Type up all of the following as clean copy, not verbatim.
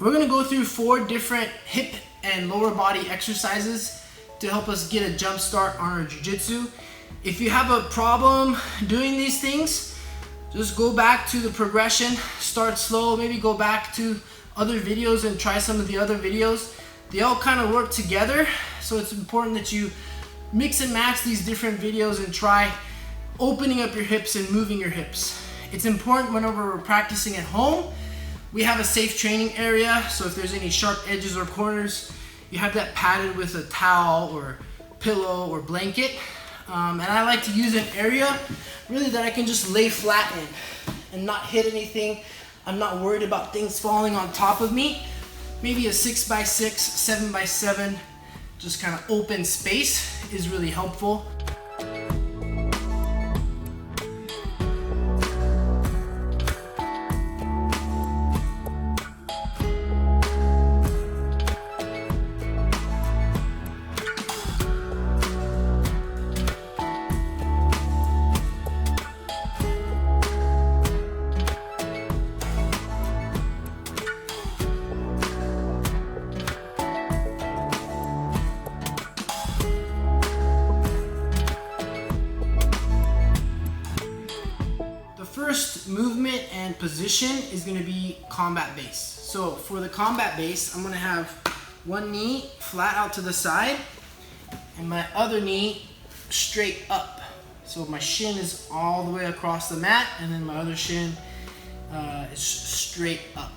We're gonna go through 4 different hip and lower body exercises to help us get a jump start on our jiu-jitsu. If you have a problem doing these things, just go back to the progression, start slow, maybe go back to other videos and try some of the other videos. They all kind of work together, so it's important that you mix and match these different videos and try opening up your hips and moving your hips. It's important whenever we're practicing at home, we have a safe training area, so if there's any sharp edges or corners, you have that padded with a towel or pillow or blanket. And I like to use an area really that I can just lay flat in and not hit anything. I'm not worried about things falling on top of me. Maybe a 6x6, 7x7, just kind of open space is really helpful. First movement and position is going to be combat base. So for the combat base, I'm going to have one knee flat out to the side and my other knee straight up. So my shin is all the way across the mat and then my other shin is straight up.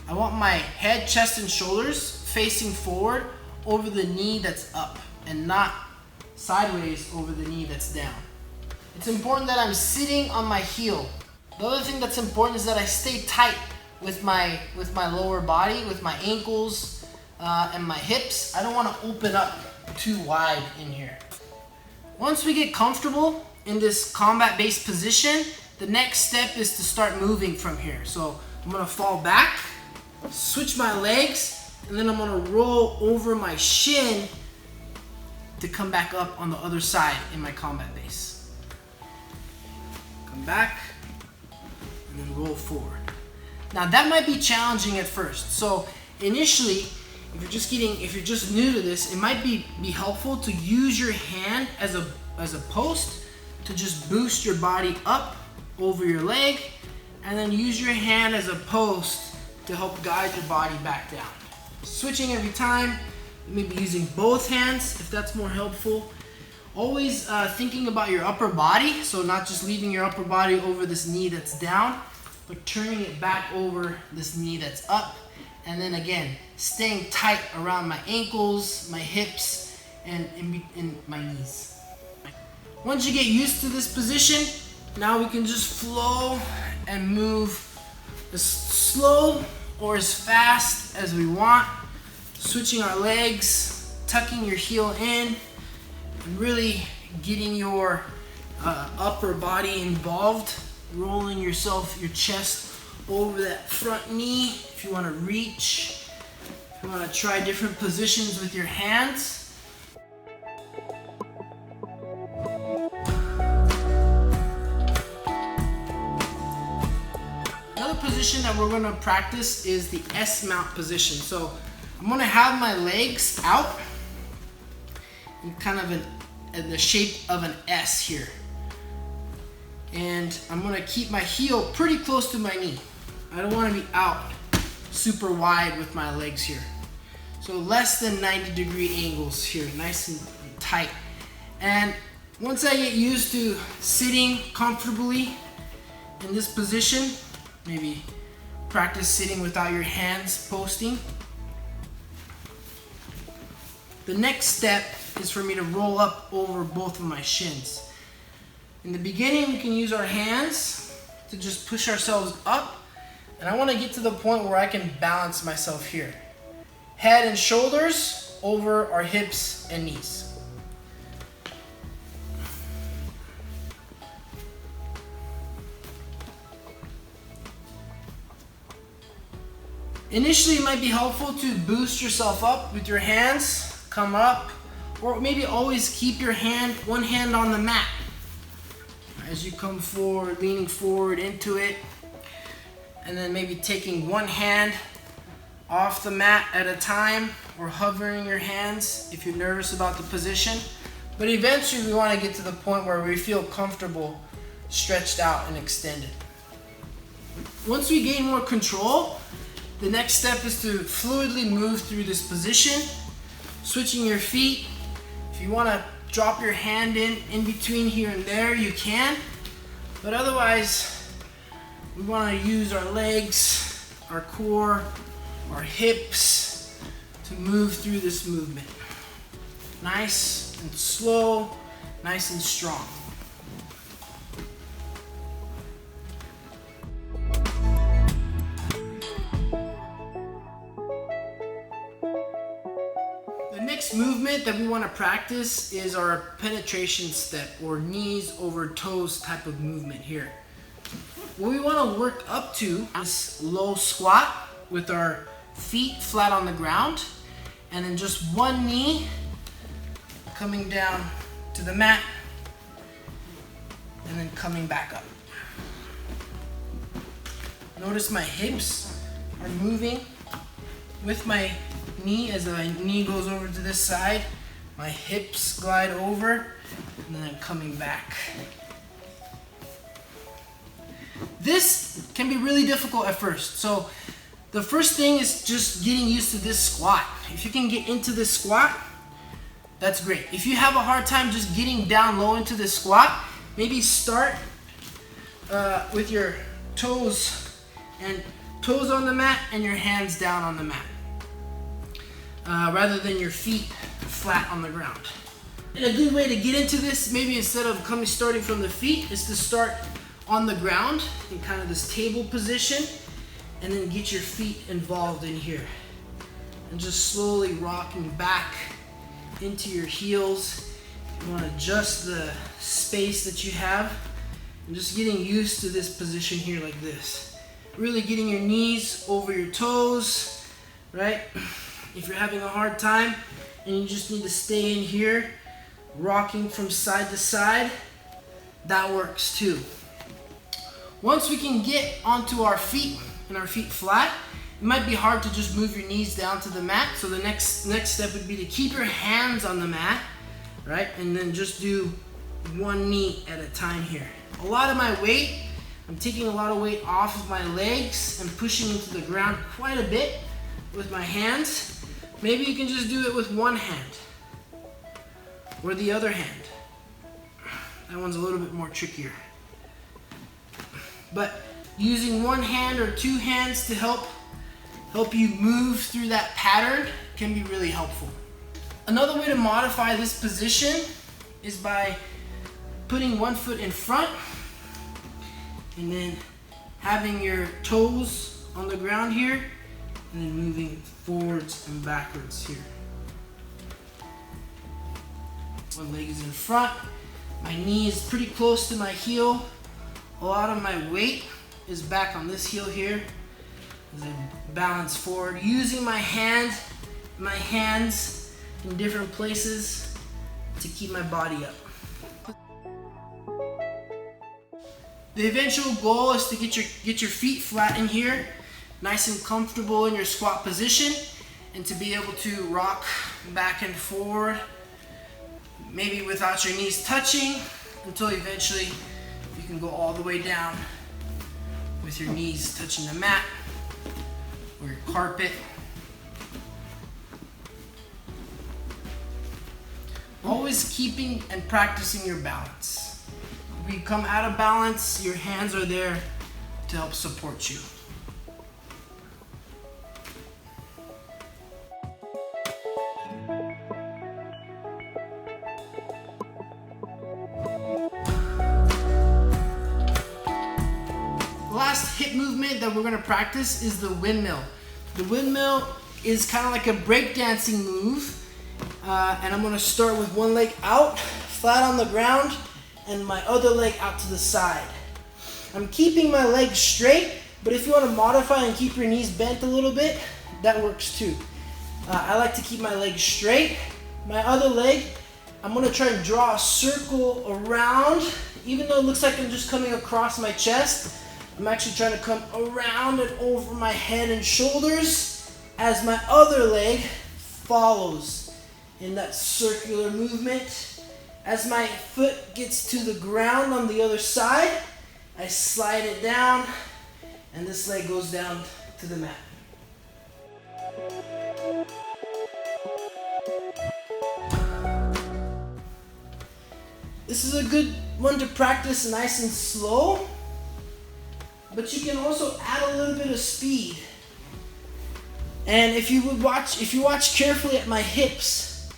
I want my head, chest, and shoulders facing forward over the knee that's up and not sideways over the knee that's down. It's important that I'm sitting on my heel. The other thing that's important is that I stay tight with my lower body, with my ankles and my hips. I don't want to open up too wide in here. Once we get comfortable in this combat-based position, the next step is to start moving from here. So I'm going to fall back, switch my legs, and then I'm going to roll over my shin to come back up on the other side in my combat base. Come back. And then roll forward. Now that might be challenging at first. So initially, if you're just new to this, it might be helpful to use your hand as a post to just boost your body up over your leg, and then use your hand as a post to help guide your body back down. Switching every time, maybe using both hands if that's more helpful. Always thinking about your upper body, so not just leaving your upper body over this knee that's down, but turning it back over this knee that's up. And then again, staying tight around my ankles, my hips, and in my knees. Once you get used to this position, now we can just flow and move as slow or as fast as we want. Switching our legs, tucking your heel in, and really getting your upper body involved, rolling your chest over that front knee if you want to reach, if you want to try different positions with your hands. Another position that we're going to practice is the S mount position. So I'm going to have my legs out in kind of in the shape of an S here. And I'm gonna keep my heel pretty close to my knee. I don't wanna be out super wide with my legs here. So less than 90-degree angles here, nice and tight. And once I get used to sitting comfortably in this position, maybe practice sitting without your hands posting. The next step is for me to roll up over both of my shins. In the beginning, we can use our hands to just push ourselves up, and I want to get to the point where I can balance myself here. Head and shoulders over our hips and knees. Initially, it might be helpful to boost yourself up with your hands, come up, or maybe always keep your one hand on the mat. As you come forward, leaning forward into it, and then maybe taking one hand off the mat at a time, or hovering your hands if you're nervous about the position. But eventually we want to get to the point where we feel comfortable stretched out and extended. Once we gain more control, the next step is to fluidly move through this position, switching your feet. If you want to drop your hand in between here and there, you can. But otherwise, we want to use our legs, our core, our hips to move through this movement. Nice and slow, nice and strong. The next movement that we want to practice is our penetration step, or knees over toes type of movement here. What we want to work up to is low squat with our feet flat on the ground, and then just one knee coming down to the mat and then coming back up. Notice my hips are moving with my knee. As my knee goes over to this side, my hips glide over and then I'm coming back. This can be really difficult at first. So the first thing is just getting used to this squat. If you can get into this squat, that's great. If you have a hard time just getting down low into this squat, maybe start with your toes on the mat and your hands down on the mat, rather than your feet flat on the ground. And a good way to get into this, maybe instead of starting from the feet, is to start on the ground in kind of this table position, and then get your feet involved in here. And just slowly rocking back into your heels. You want to adjust the space that you have, and just getting used to this position here like this. Really getting your knees over your toes, right? If you're having a hard time and you just need to stay in here, rocking from side to side, that works too. Once we can get onto our feet and our feet flat, it might be hard to just move your knees down to the mat. So the next step would be to keep your hands on the mat, right? And then just do one knee at a time here. A lot of my weight, I'm taking a lot of weight off of my legs and pushing into the ground quite a bit with my hands. Maybe you can just do it with one hand or the other hand. That one's a little bit more trickier. But using one hand or two hands to help you move through that pattern can be really helpful. Another way to modify this position is by putting one foot in front and then having your toes on the ground here, and then moving forwards and backwards here. One leg is in front, my knee is pretty close to my heel. A lot of my weight is back on this heel here as I balance forward, using my hands in different places to keep my body up. The eventual goal is to get your feet flat in here, nice and comfortable in your squat position, and to be able to rock back and forward, maybe without your knees touching, until eventually you can go all the way down with your knees touching the mat or your carpet. Always keeping and practicing your balance. If you come out of balance, your hands are there to help support you. The last hip movement that we're going to practice is the windmill. The windmill is kind of like a breakdancing move, and I'm going to start with one leg out, flat on the ground, and my other leg out to the side. I'm keeping my legs straight, but if you want to modify and keep your knees bent a little bit, that works too. I like to keep my legs straight. My other leg, I'm going to try and draw a circle around. Even though it looks like I'm just coming across my chest, I'm actually trying to come around and over my head and shoulders as my other leg follows in that circular movement. As my foot gets to the ground on the other side, I slide it down, and this leg goes down to the mat. This is a good one to practice nice and slow, but you can also add a little bit of speed. And if you watch carefully at my hips,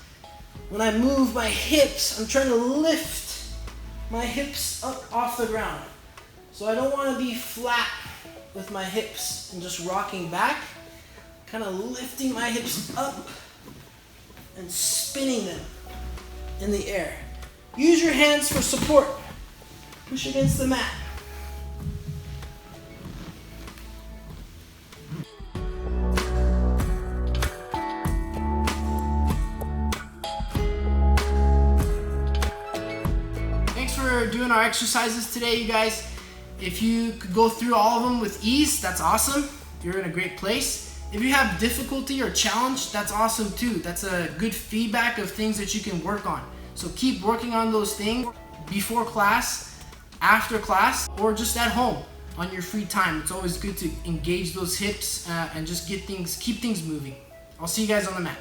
when I move my hips, I'm trying to lift my hips up off the ground. So I don't want to be flat with my hips and just rocking back, kind of lifting my hips up and spinning them in the air. Use your hands for support. Push against the mat. Thanks for doing our exercises today, you guys. If you could go through all of them with ease, that's awesome. You're in a great place. If you have difficulty or challenge, that's awesome too. That's a good feedback of things that you can work on. So keep working on those things before class, after class, or just at home on your free time. It's always good to engage those hips and just keep things moving. I'll see you guys on the mat.